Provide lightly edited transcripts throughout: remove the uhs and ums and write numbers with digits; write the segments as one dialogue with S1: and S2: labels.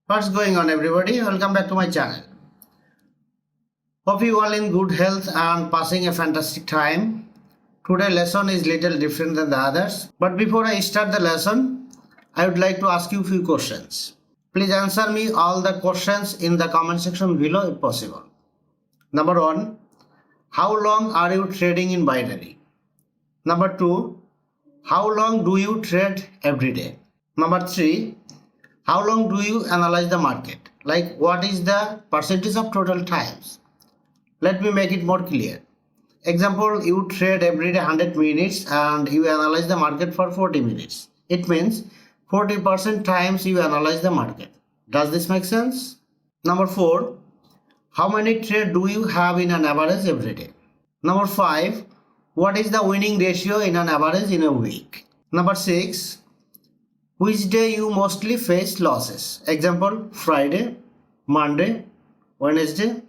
S1: What's going on, everybody? Welcome back to my channel. Hope you all in good health and passing a fantastic time. Today lesson is little different than the others. But before I start the lesson, I would like to ask you a few questions. Please answer me all the questions in the comment section below if possible. Number 1. How long are you trading in binary? Number 2. How long do you trade every day? Number 3. How long do you analyze the market? Like, what is the percentage of total times? Let me make it more clear. Example, you trade every day 100 minutes and you analyze the market for 40 minutes. It means 40% times you analyze the market. Does this make sense? Number 4. How many trades do you have in an average every day? Number 5. What is the winning ratio in an average in a week? Number 6. Which day you mostly face losses? Example, Friday, Monday, Wednesday.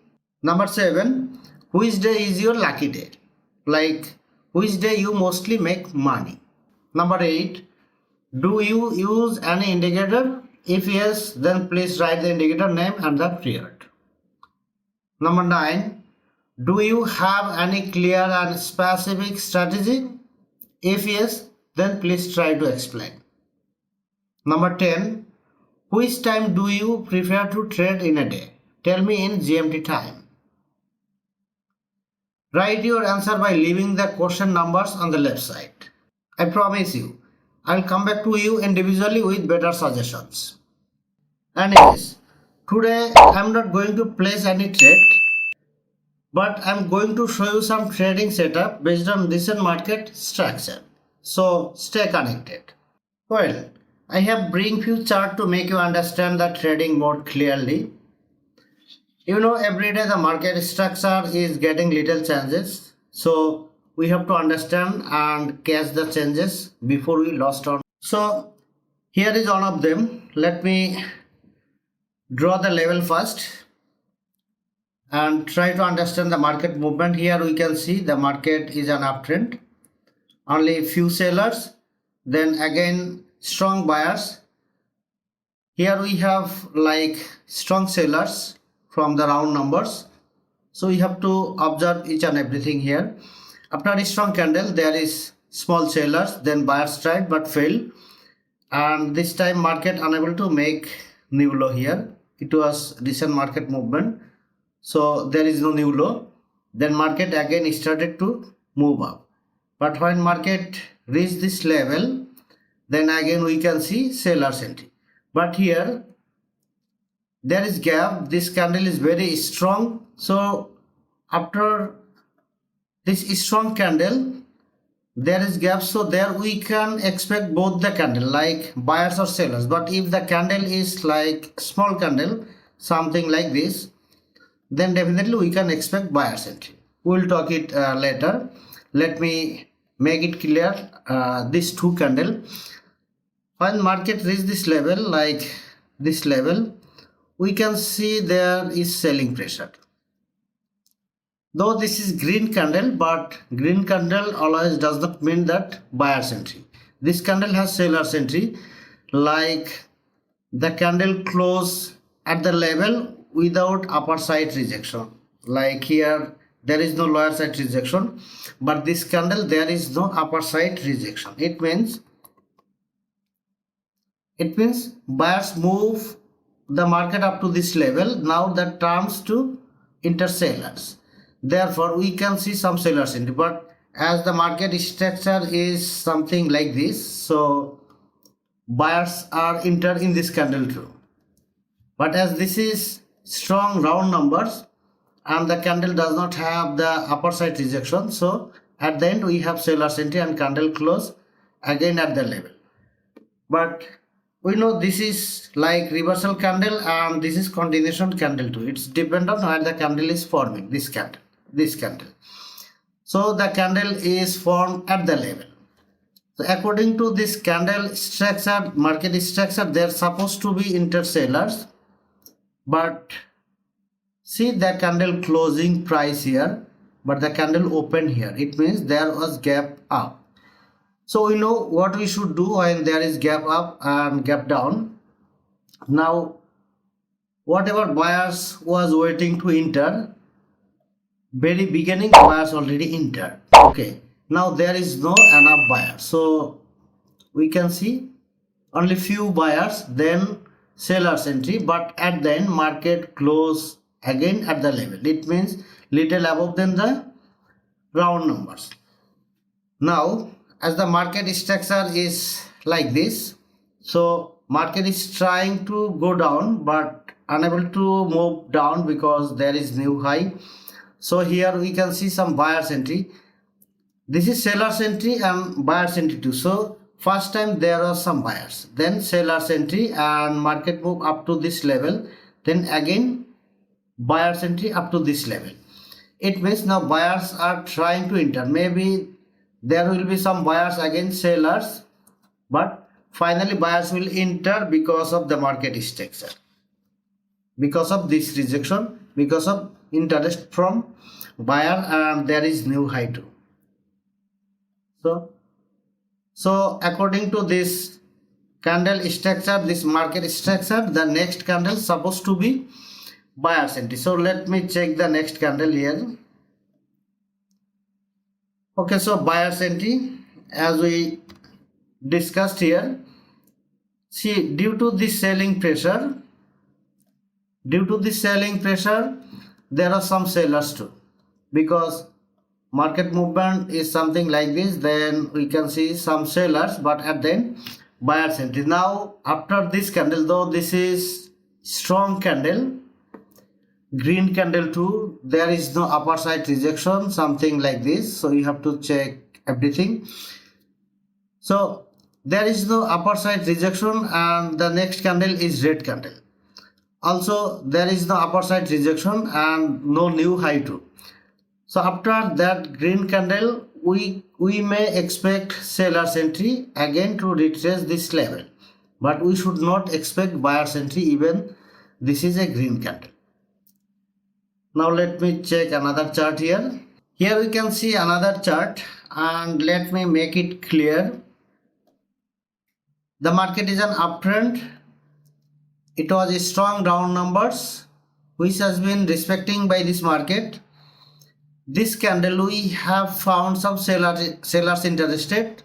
S1: Number 7. Which day is your lucky day? Like, which day you mostly make money? Number 8. Do you use any indicator? If yes, then please write the indicator name and the period. Number 9. Do you have any clear and specific strategy? If yes, then please try to explain. Number 10. Which time do you prefer to trade in a day? Tell me in GMT time. Write your answer by leaving the question numbers on the left side. I promise you, I'll come back to you individually with better suggestions. Anyways, today I'm not going to place any trade, but I'm going to show you some trading setup based on recent market structure. So stay connected. Well, I have bring few chart to make you understand the trading more clearly. You know, every day the market structure is getting little changes, so we have to understand and catch the changes before we lost on. So here is one of them. Let me draw the level first and try to understand the market movement. Here we can see the market is an uptrend, only few sellers, then again strong buyers. Here we have like strong sellers from the round numbers, so we have to observe each and everything here. After a strong candle there is small sellers, then buyers tried but failed, and this time market unable to make new low. Here it was recent market movement, so there is no new low. Then market again started to move up, but when market reached this level, then again we can see sellers entry. But here there is gap. This candle is very strong, so after this strong candle there is gap, so there we can expect both the candle like buyers or sellers. But if the candle is like small candle, something like this, then definitely we can expect buyers entry. We'll talk it later. Let me make it clear. These two candle, when market reach this level, like this level, we can see there is selling pressure. Though this is green candle, but green candle always does not mean that buyer's entry. This candle has seller's entry, like the candle close at the level without upper side rejection. Like here there is no lower side rejection, but this candle there is no upper side rejection. It means buyers move the market up to this level. Now that turns to enter sellers. Therefore we can see some sellers entry, but as the market structure is something like this, so buyers are entered in this candle too. But as this is strong round numbers and the candle does not have the upper side rejection, so at the end we have sellers entry and candle close again at the level. But we know this is like reversal candle and this is continuation candle too. It's depend on where the candle is forming. This candle, so the candle is formed at the level. So according to this candle structure, market structure, they're supposed to be enter sellers, but see the candle closing price here, but the candle opened here. It means there was gap up. So we know what we should do when there is gap up and gap down. Now whatever buyers was waiting to enter, very beginning buyers already entered. Okay, now there is no enough buyers, so we can see only few buyers, then sellers entry, but at the end market close again at the level. It means little above than the round numbers. Now as the market structure is like this, so market is trying to go down but unable to move down because there is new high. So here we can see some buyers entry. This is sellers entry and buyers entry too. So first time there are some buyers, then sellers entry and market move up to this level, then again buyers entry up to this level. It means now buyers are trying to enter. Maybe there will be some buyers against sellers, but finally buyers will enter because of the market structure, because of this rejection, because of interest from buyer, and there is new high too. So according to this candle structure, this market structure, the next candle supposed to be buyers entry. So let me check the next candle here. Okay, so buyers entry as we discussed here. See, due to this selling pressure, there are some sellers too, because market movement is something like this, then we can see some sellers, but at then buyers entry. Now after this candle, though this is strong candle, green candle too, there is no upper side rejection, something like this, so you have to check everything. So there is no upper side rejection, and the next candle is red candle. Also there is no upper side rejection and no new high too. So after that green candle, we may expect sellers entry again to retrace this level, but we should not expect buyers entry even this is a green candle. Now let me check another chart here. Here we can see another chart, and let me make it clear. The market is an uptrend. It was a strong round numbers which has been respecting by this market. This candle we have found some sellers interested,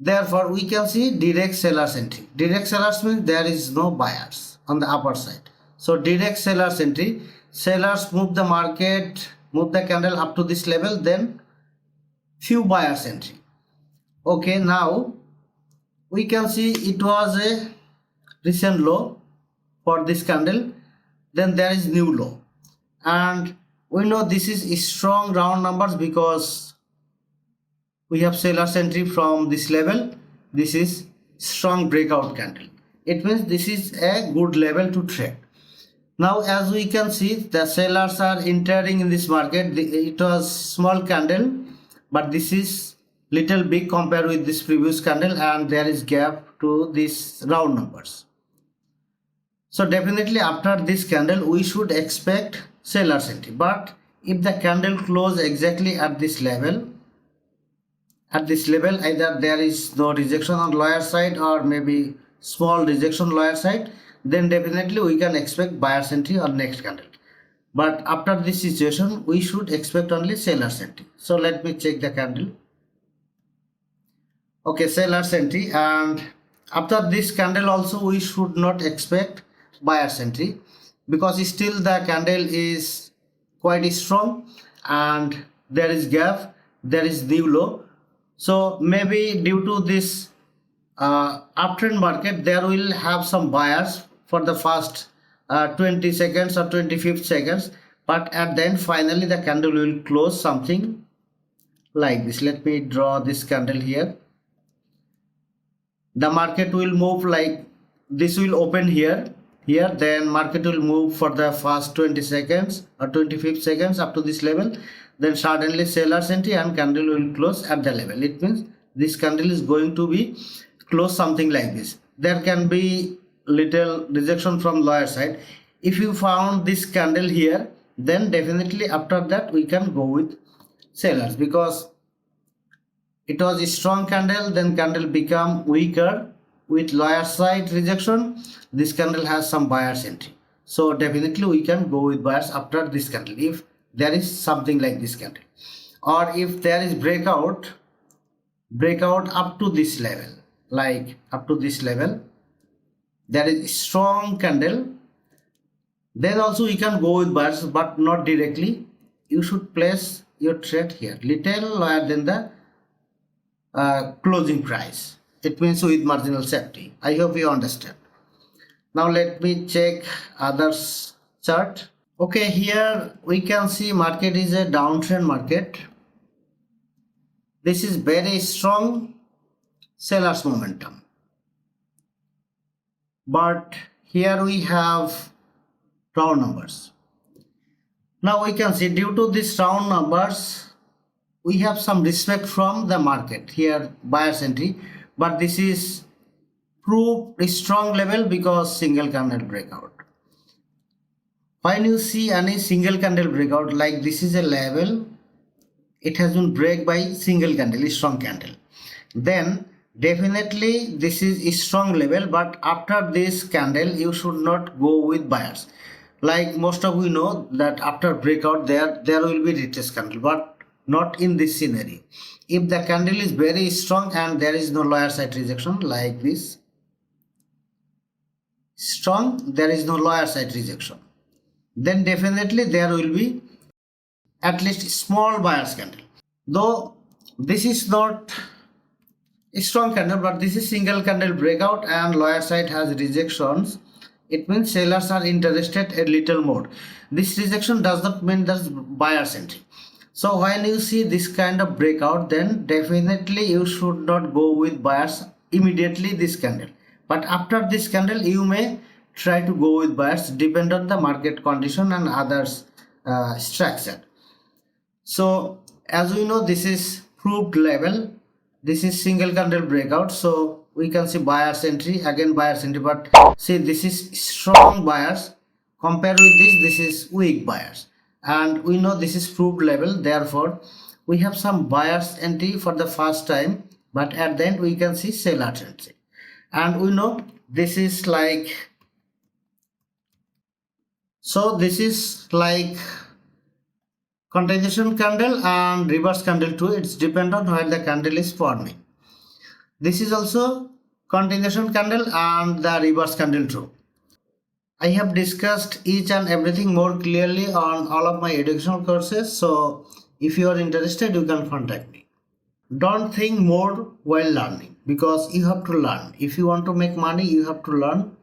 S1: therefore we can see direct sellers entry. Direct sellers means there is no buyers on the upper side, so direct sellers entry. Sellers move the market, move the candle up to this level, then few buyers entry. Okay, now we can see it was a recent low for this candle, then there is new low, and we know this is strong round numbers because we have sellers entry from this level. This is strong breakout candle. It means this is a good level to trade. Now as we can see, the sellers are entering in this market. It was small candle, but this is little big compared with this previous candle, and there is gap to these round numbers. So definitely after this candle we should expect sellers entry, but if the candle close exactly at this level, either there is no rejection on lower side or maybe small rejection lower side, then definitely we can expect buyers entry on next candle. But after this situation we should expect only sellers entry. So let me check the candle. Okay, sellers entry, and after this candle also we should not expect buyers entry because still the candle is quite strong and there is gap, there is new low. So maybe due to this uptrend market, there will have some buyers for the first 20 seconds or 25 seconds, but at the end finally the candle will close something like this. Let me draw this candle here. The market will move like this, will open here, then market will move for the first 20 seconds or 25 seconds up to this level, then suddenly sellers entry and candle will close at the level. It means this candle is going to be close something like this. There can be little rejection from lower side. If you found this candle here, then definitely after that we can go with sellers, because it was a strong candle, then candle become weaker with lower side rejection. This candle has some buyers entry. So definitely we can go with buyers after this candle if there is something like this candle, or if there is breakout up to this level, like up to this level there is strong candle, then also we can go with buyers, but not directly. You should place your trade here little lower than the closing price. It means with marginal safety. I hope you understand. Now let me check others chart. Okay, here we can see market is a downtrend market. This is very strong sellers momentum, but here we have round numbers. Now we can see due to these round numbers we have some respect from the market here, buyer's entry, but this is proof a strong level because single candle breakout. When you see any single candle breakout, like this is a level, it has been break by single candle, strong candle, then definitely this is a strong level, but after this candle you should not go with buyers. Like most of you know that after breakout there will be retest candle, but not in this scenario. If the candle is very strong and there is no lower side rejection, like this strong, there is no lower side rejection, then definitely there will be at least small buyers candle. Though this is not a strong candle, but this is single candle breakout and lower side has rejections, it means sellers are interested a little more. This rejection does not mean there's buyer's entry. So when you see this kind of breakout, then definitely you should not go with buyers immediately this candle, but after this candle you may try to go with buyers, depend on the market condition and others structure. So as we know, this is proved level, this is single candle breakout, so we can see buyers entry, again buyers entry, but see this is strong buyers, compared with this is weak buyers, and we know this is proved level, therefore we have some buyers entry for the first time, but at the end we can see sellers entry. And we know this is like, so this is like continuation candle and reverse candle too, it's depend on where the candle is forming. This is also continuation candle and the reverse candle too. I have discussed each and everything more clearly on all of my educational courses, so if you are interested you can contact me. Don't think more while learning, because you have to learn. If you want to make money, you have to learn,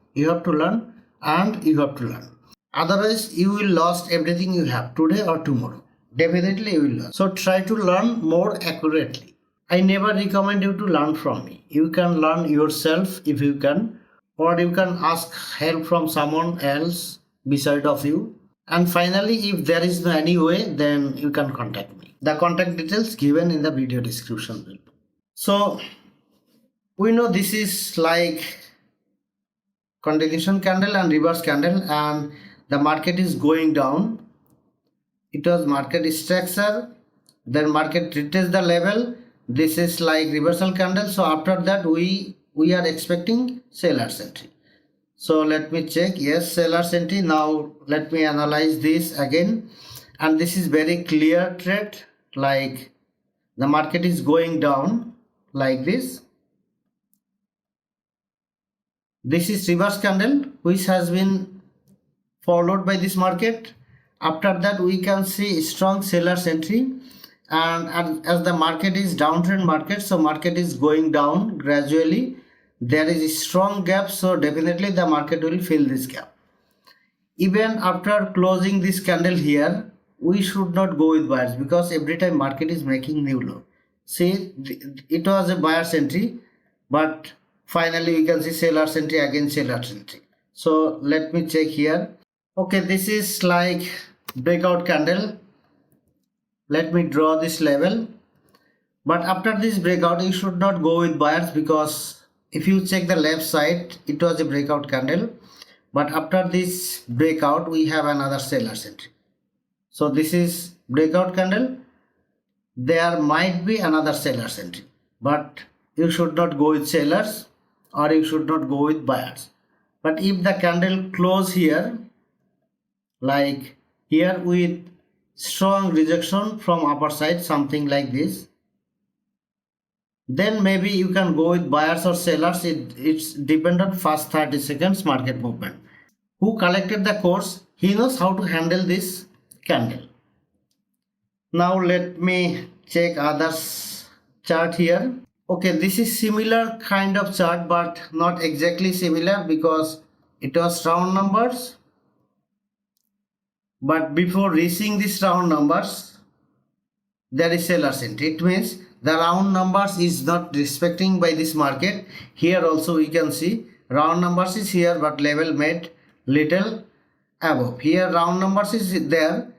S1: and you have to learn. Otherwise you will lost everything you have today or tomorrow. Definitely you will learn. So try to learn more accurately. I never recommend you to learn from me. You can learn yourself if you can, or you can ask help from someone else beside of you. And finally, if there is no any way, then you can contact me. The contact details given in the video description below. So we know this is like continuation candle and reverse candle, and the market is going down. It was market structure, then market retest the level. This is like reversal candle, so after that we are expecting sellers entry. So let me check, yes, sellers entry. Now let me analyze this again, and this is very clear trade, like the market is going down like this. This is reverse candle which has been followed by this market. After that we can see strong sellers entry, and as the market is downtrend market, so market is going down gradually, there is a strong gap, so definitely the market will fill this gap. Even after closing this candle here, we should not go with buyers, because every time market is making new low. See, it was a buyer's entry, but finally we can see sellers entry, again sellers entry. So let me check here. Okay, this is like breakout candle. Let me draw this level, but after this breakout you should not go with buyers, because if you check the left side, it was a breakout candle, but after this breakout we have another sellers entry. So this is breakout candle, there might be another sellers entry, but you should not go with sellers, or you should not go with buyers. But if the candle close here, like here with strong rejection from upper side, something like this. Then maybe you can go with buyers or sellers. It's dependent first 30 seconds market movement. Who collected the course, he knows how to handle this candle. Now let me check others chart here. Okay, this is similar kind of chart but not exactly similar because it was round numbers. But before reaching these round numbers, there is seller's entry. It means the round numbers is not respecting by this market. Here also we can see round numbers is here but level made little above. Here round numbers is there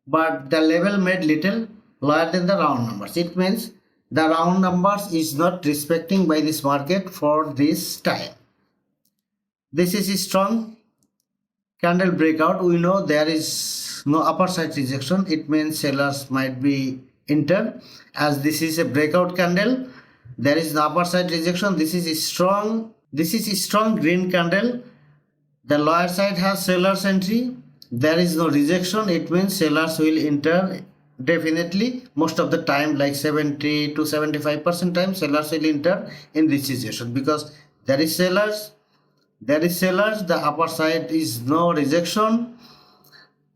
S1: but the level made little lower than the round numbers. It means the round numbers is not respecting by this market for this time. This is a strong candle breakout. We know there is no upper side rejection. It means sellers might be enter. As this is a breakout candle, there is no upper side rejection. This is a strong green candle. The lower side has sellers entry. There is no rejection. It means sellers will enter definitely. Most of the time, like 70 to 75% time, sellers will enter in this situation because there is sellers, the upper side is no rejection.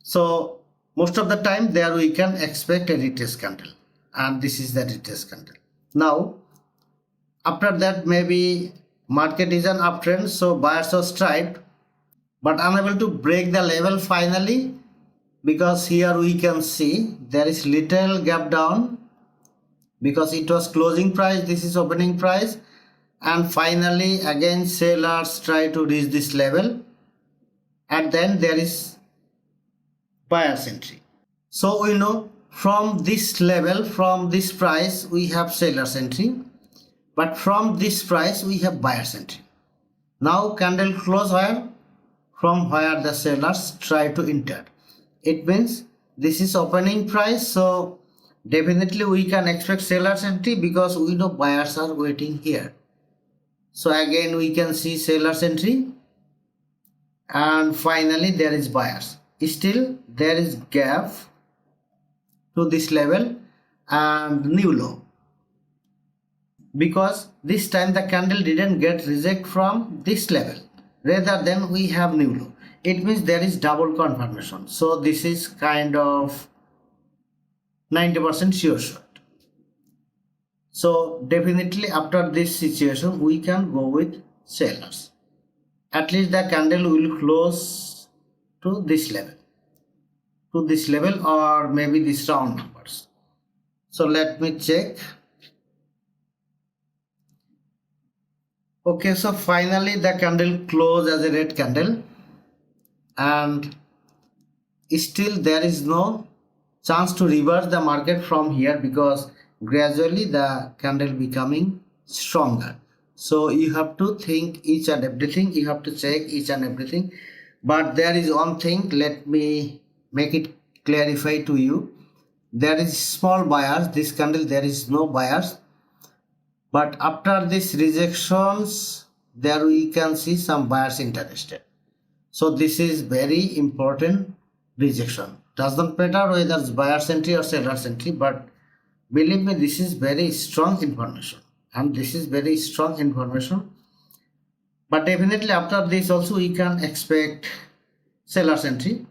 S1: So most of the time there we can expect a retest candle, and this is the retest candle. Now after that maybe market is an uptrend, so buyers are strived but unable to break the level finally, because here we can see there is little gap down because it was closing price, this is opening price, and finally again sellers try to reach this level and then there is buyer's entry. So we know from this level, from this price we have seller's entry, but from this price we have buyer's entry. Now candle close where? From where the sellers try to enter. It means this is opening price, so definitely we can expect seller's entry because we know buyers are waiting here. So again we can see seller's entry and finally there is buyers. Still there is gap to this level and new low, because this time the candle didn't get reject from this level, rather than we have new low. It means there is double confirmation. So this is kind of 90% sure shot. So definitely after this situation we can go with sellers. At least the candle will close to this level, or maybe this round numbers. So let me check. Okay, so finally the candle closed as a red candle and still there is no chance to reverse the market from here because gradually the candle becoming stronger. So you have to think each and everything, you have to check each and everything. But there is one thing, let me make it clarify to you. There is small buyers, this candle there is no buyers, but after this rejections there we can see some buyers interested. So this is very important rejection. Doesn't matter whether it's buyer's entry or seller's entry, but believe me, this is very strong information and this is very strong information. But definitely after this also we can expect seller's entry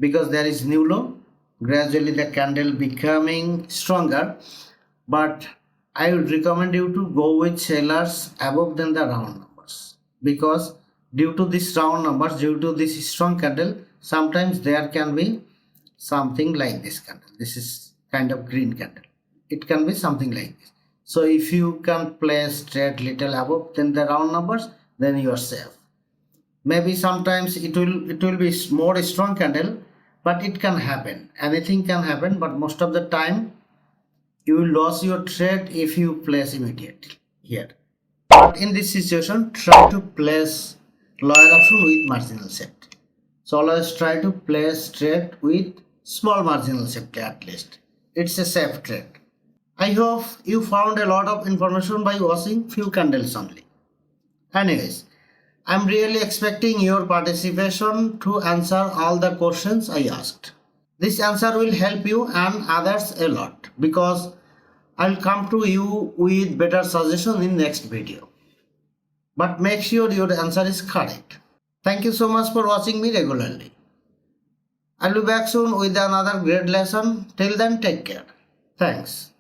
S1: because there is new low, gradually the candle becoming stronger. But I would recommend you to go with sellers above than the round numbers, because due to this round numbers, due to this strong candle, sometimes there can be something like this candle. This is kind of green candle. It can be something like this. So if you can place trade little above than the round numbers, then you are safe. Maybe sometimes it will be more strong candle, but it can happen. Anything can happen, but most of the time you will lose your trade if you place immediately here. But in this situation, try to place lower option with marginal safety. So always try to place trade with small marginal safety at least. It's a safe trade. I hope you found a lot of information by watching few candles only. Anyways, I'm really expecting your participation to answer all the questions I asked. This answer will help you and others a lot because I'll come to you with better suggestion in next video. But make sure your answer is correct. Thank you so much for watching me regularly. I'll be back soon with another great lesson. Till then, take care. Thanks.